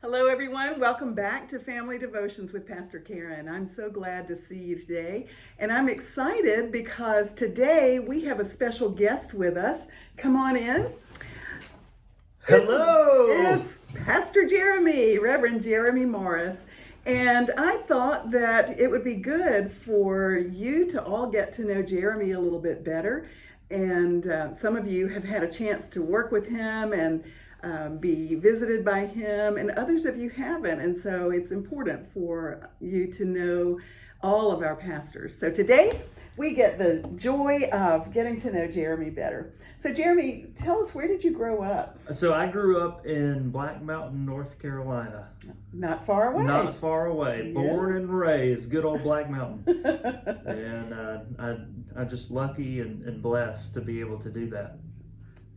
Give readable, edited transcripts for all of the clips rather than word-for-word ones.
Hello, everyone. Welcome back to Family Devotions with Pastor Karen. I'm so glad to see you today. And I'm excited because today we have a special guest with us. Come on in. Hello! It's Pastor Jeremy, Reverend Jeremy Morris. And I thought that it would be good for you to all get to know Jeremy a little bit better. And some of you have had a chance to work with him and be visited by him, and others of you haven't. And so it's important for you to know all of our pastors. So today we get the joy of getting to know Jeremy better. So Jeremy, tell us, where did you grow up? So I grew up in Black Mountain, North Carolina. Not far away. Not far away. Yeah. Born and raised, good old Black Mountain. And I'm just lucky and blessed to be able to do that.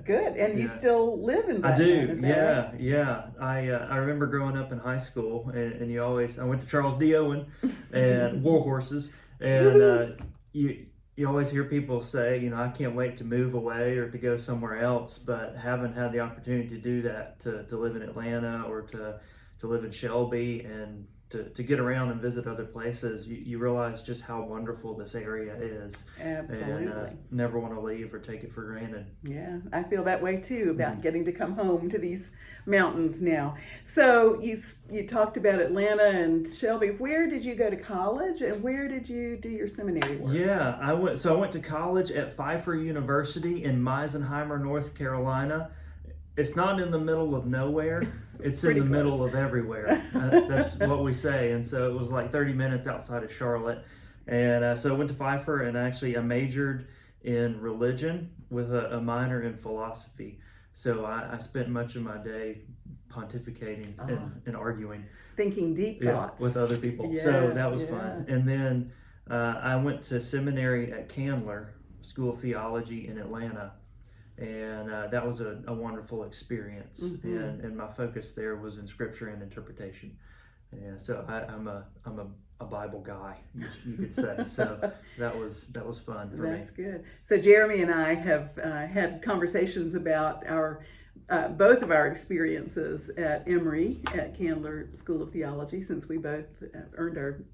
Good. And you still live in Black I do. Mountain, is that right? Yeah. I remember growing up in high school, and I went to Charles D. Owen and War Horses, and you always hear people say, I can't wait to move away or to go somewhere else, but haven't had the opportunity to do that, to live in Atlanta or to live in Shelby and to get around and visit other places. You realize just how wonderful this area is. Absolutely. And never want to leave or take it for granted. Yeah, I feel that way too about getting to come home to these mountains now. So you talked about Atlanta and Shelby. Where did you go to college, and where did you do your seminary work? Yeah, I went to college at Pfeiffer University in Meisenheimer, North Carolina. It's not in the middle of nowhere. It's in the middle of everywhere. That's what we say. And so it was like 30 minutes outside of Charlotte. And so I went to Pfeiffer, and I majored in religion with a minor in philosophy. So I spent much of my day pontificating and arguing. Thinking deep thoughts. With other people. Yeah, So that was fun. And then I went to seminary at Candler School of Theology in Atlanta. And that was a wonderful experience. And my focus there was in scripture and interpretation. And so I'm a Bible guy, you could say. So that was fun for me. That's good. So Jeremy and I have had conversations about our both of our experiences at Emory at Candler School of Theology, since we both earned our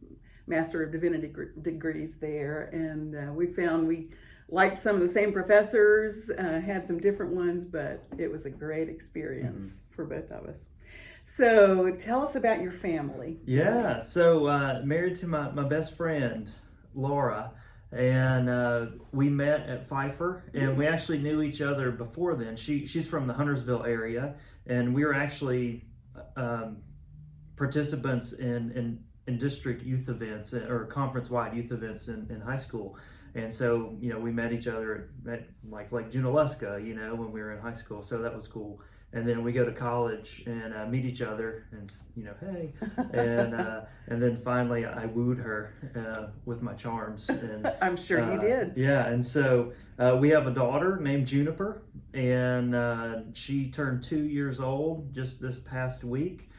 Master of Divinity degrees there, and we found we liked some of the same professors, had some different ones, but it was a great experience for both of us. So tell us about your family. Yeah, so married to my best friend, Laura, and we met at Pfeiffer, and we actually knew each other before then. She's from the Hendersonville area, and we were actually participants in district youth events or conference-wide youth events in high school. And so, we met each other at like Junaluska, when we were in high school. So that was cool. And then we go to college and meet each other, and hey. And then finally I wooed her with my charms. And I'm sure you did. Yeah. And so we have a daughter named Juniper, and she turned 2 years old just this past week.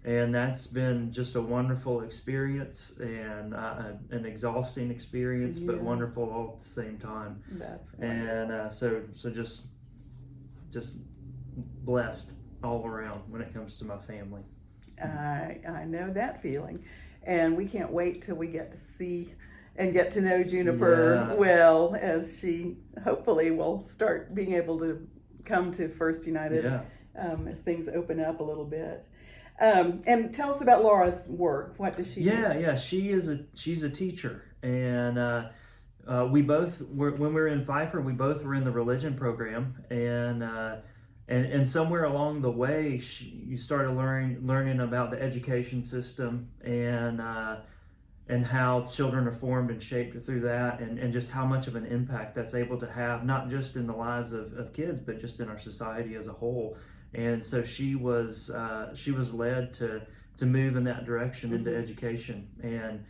And that's been just a wonderful experience and an exhausting experience, but wonderful all at the same time. That's wonderful. And so just blessed all around when it comes to my family. I know that feeling, and we can't wait till we get to see and get to know Juniper well, as she hopefully will start being able to come to First United as things open up a little bit. And tell us about Laura's work. What does she do? Yeah, she's a teacher, and we both when we were in Pfeiffer, we both were in the religion program, and somewhere along the way, you started learning about the education system and how children are formed and shaped through that, and just how much of an impact that's able to have, not just in the lives of kids, but just in our society as a whole. And so she was led to move in that direction into education. And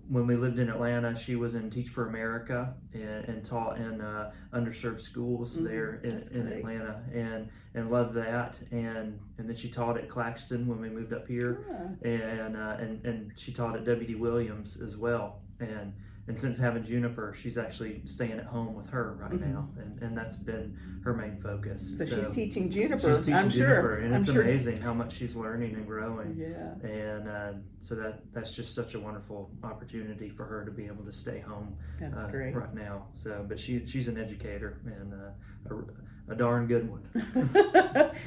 when we lived in Atlanta, she was in Teach for America and taught in underserved schools there in Atlanta, and loved that. And then she taught at Claxton when we moved up here, and she taught at W.D. Williams as well. and since having Juniper, she's actually staying at home with her right now, and that's been her main focus. So she's teaching Juniper. She's teaching I'm Juniper, sure. and I'm it's sure. amazing how much she's learning and growing. Yeah. And so that's just such a wonderful opportunity for her to be able to stay home. That's great. Right now. So, but she's an educator, and a darn good one.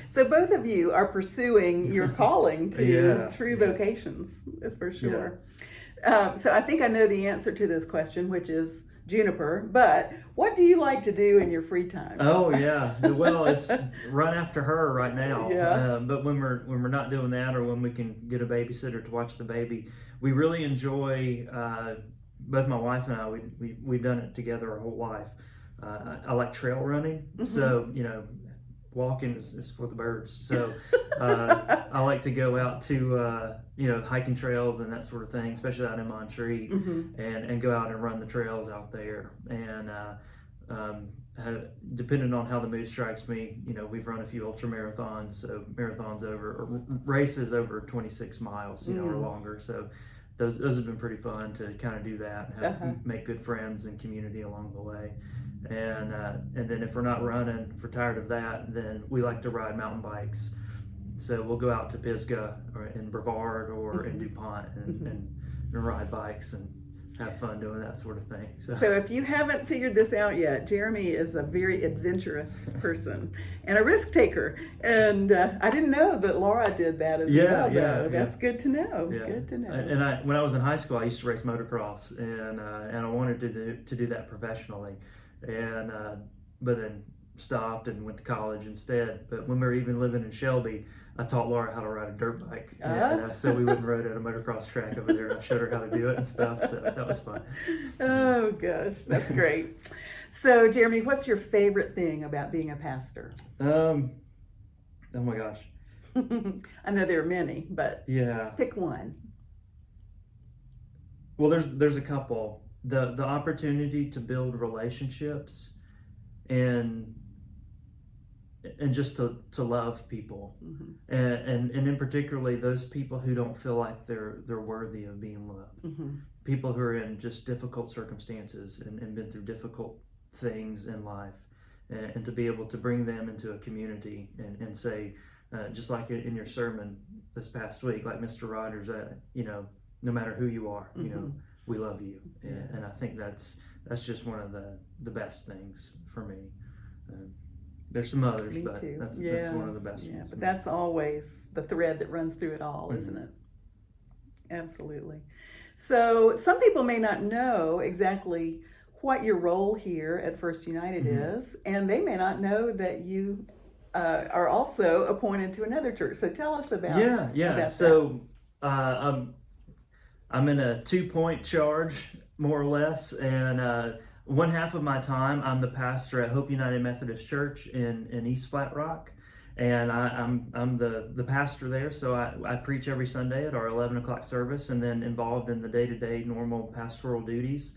So both of you are pursuing your calling to true vocations, is for sure. So I think I know the answer to this question, which is Juniper. But what do you like to do in your free time? Oh yeah, well, it's run after her right now. Yeah. But when we're not doing that, or when we can get a babysitter to watch the baby, we really enjoy. Both my wife and I, we've done it together our whole life. I like trail running, so walking is for the birds. So I like to go out to hiking trails and that sort of thing, especially out in Monterey, and go out and run the trails out there. And depending on how the mood strikes me, we've run a few ultra marathons, so marathons or races over 26 miles, or longer. So those have been pretty fun to kind of do that and make good friends and community along the way. And then if we're not running, if we're tired of that, then we like to ride mountain bikes. So we'll go out to Pisgah or in Brevard or in DuPont and ride bikes and have fun doing that sort of thing. So if you haven't figured this out yet, Jeremy is a very adventurous person and a risk taker. And I didn't know that Laura did that as well. Yeah, that's good to know. Yeah. Good to know. And when I was in high school, I used to race motocross, and I wanted to do that professionally, and but then stopped and went to college instead. But when we were even living in Shelby, I taught Laura how to ride a dirt bike. So we went and rode at a motocross track over there. I showed her how to do it and stuff. So that was fun. Oh, gosh. That's great. So, Jeremy, what's your favorite thing about being a pastor? Oh, my gosh. I know there are many, but pick one. Well, there's a couple. The opportunity to build relationships and just to love people, and in particularly those people who don't feel like they're worthy of being loved, people who are in just difficult circumstances and been through difficult things in life, and to be able to bring them into a community and say, just like in your sermon this past week, like Mr. Rogers, no matter who you are, we love you. And I think that's just one of the best things for me. There's some others, but that's one of the best ones. But that's always the thread that runs through it all, isn't it? Absolutely. So some people may not know exactly what your role here at First United is, and they may not know that you are also appointed to another church. So tell us about about so I'm in a 2-point charge, more or less, and one half of my time, I'm the pastor at Hope United Methodist Church in East Flat Rock, and I'm the pastor there. So I preach every Sunday at our 11 o'clock service, and then involved in the day-to-day normal pastoral duties,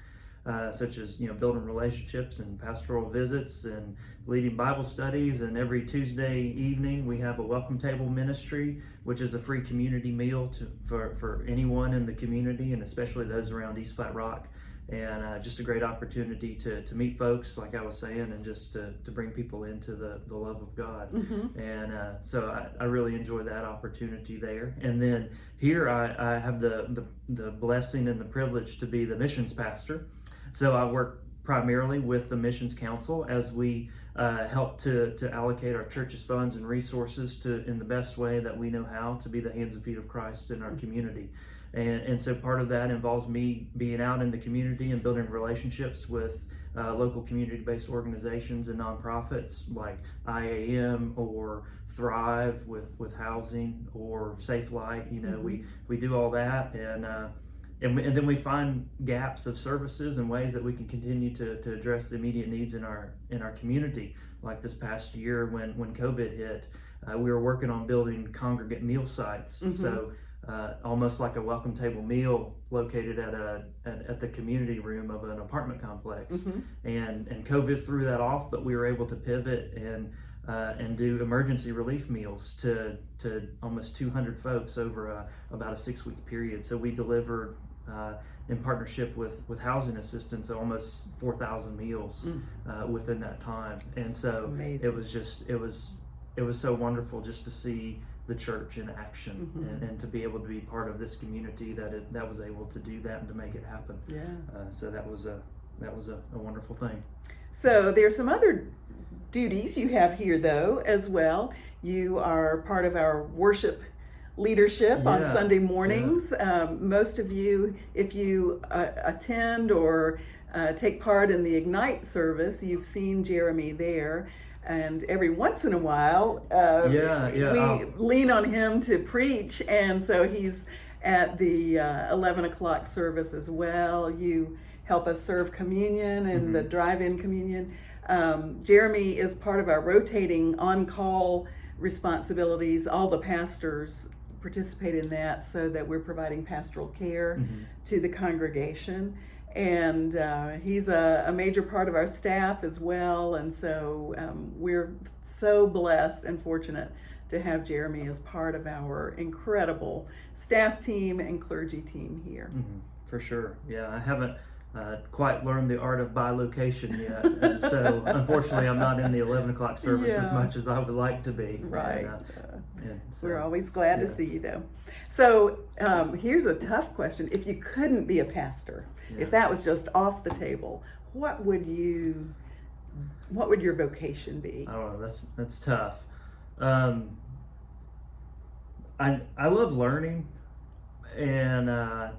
such as building relationships and pastoral visits and leading Bible studies. And every Tuesday evening we have a welcome table ministry, which is a free community meal for anyone in the community, and especially those around East Flat Rock. And just a great opportunity to meet folks, like I was saying, and just to bring people into the love of God. And so I really enjoy that opportunity there. And then here I have the blessing and the privilege to be the missions pastor. So I work primarily with the Missions Council as we help to allocate our church's funds and resources in the best way that we know how to be the hands and feet of Christ in our community. And so part of that involves me being out in the community and building relationships with local community-based organizations and nonprofits like IAM or Thrive with housing, or Safe Light. We do all that, and then we find gaps of services and ways that we can continue to address the immediate needs in our community. Like this past year when COVID hit, we were working on building congregate meal sites. So almost like a welcome table meal located at the community room of an apartment complex. And COVID threw that off, but we were able to pivot and do emergency relief meals to almost 200 folks over about a 6-week period. So we delivered in partnership with housing assistance, almost 4,000 meals within that time. And so amazing. it was so wonderful just to see the church in action, and to be able to be part of this community that was able to do that and to make it happen. Yeah. So that was a wonderful thing. So there's some other duties you have here, though, as well. You are part of our worship leadership on Sunday mornings. Most of you, if you attend or take part in the Ignite service, you've seen Jeremy there. And every once in a while, we lean on him to preach, and so he's at the 11 o'clock service as well. You help us serve communion and the drive-in communion. Jeremy is part of our rotating on-call responsibilities. All the pastors participate in that so that we're providing pastoral care to the congregation. And he's a major part of our staff as well. And so we're so blessed and fortunate to have Jeremy as part of our incredible staff team and clergy team here. For sure. Yeah, I haven't quite learned the art of bilocation yet. And so unfortunately I'm not in the 11 o'clock service as much as I would like to be. Right. So, we're always glad to see you, though. So here's a tough question. If you couldn't be a pastor, if that was just off the table, what would your vocation be? I don't know. That's tough. I love learning, and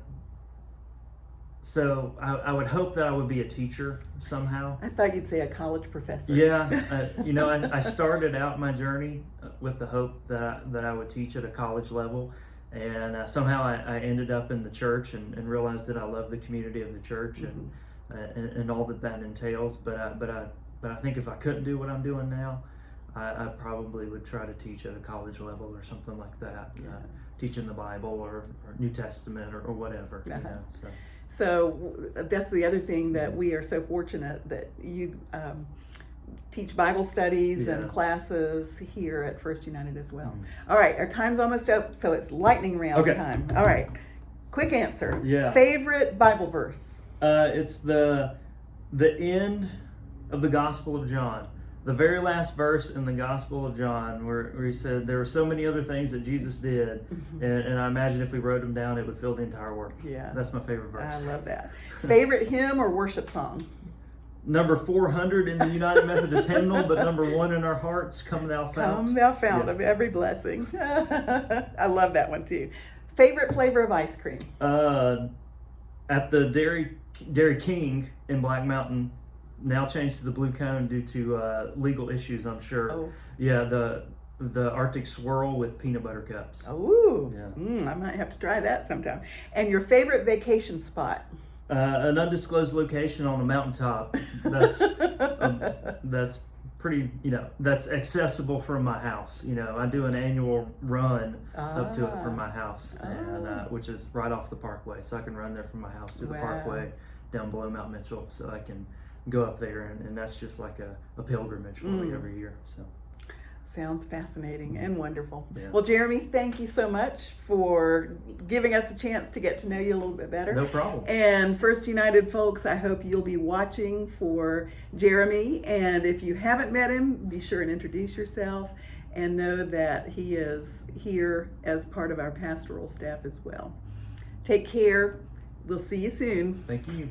so I would hope that I would be a teacher somehow. I thought you'd say a college professor. Yeah, I started out my journey with the hope that I would teach at a college level, and somehow I ended up in the church and realized that I love the community of the church and all that entails. But I think if I couldn't do what I'm doing now, I probably would try to teach at a college level or something like that, teaching the Bible or New Testament or whatever. So that's the other thing that we are so fortunate that you teach Bible studies and classes here at First United as well. All right, our time's almost up, so it's lightning round time. All right, quick answer. Favorite Bible verse? It's the end of the Gospel of John. The very last verse in the Gospel of John, where he said there were so many other things that Jesus did, and I imagine if we wrote them down, it would fill the entire work. Yeah, that's my favorite verse. I love that. Favorite hymn or worship song? Number 400 in the United Methodist hymnal, but number 1 in our hearts, Come Thou Fount. Come Thou Fount of every blessing. I love that one too. Favorite flavor of ice cream? At the Dairy King in Black Mountain, now changed to the Blue Cone due to legal issues, I'm sure. Oh. Yeah, the Arctic Swirl with peanut butter cups. Oh, I might have to try that sometime. And your favorite vacation spot? An undisclosed location on a mountaintop. That's pretty, that's accessible from my house. I do an annual run up to it from my house, and which is right off the Parkway, so I can run there from my house to the Parkway down below Mount Mitchell, so I can go up there, and that's just like a pilgrimage for me every year. So sounds fascinating and wonderful. Yeah. Well, Jeremy, thank you so much for giving us a chance to get to know you a little bit better. No problem. And First United folks, I hope you'll be watching for Jeremy, and if you haven't met him, be sure and introduce yourself and know that he is here as part of our pastoral staff as well. Take care. We'll see you soon. Thank you.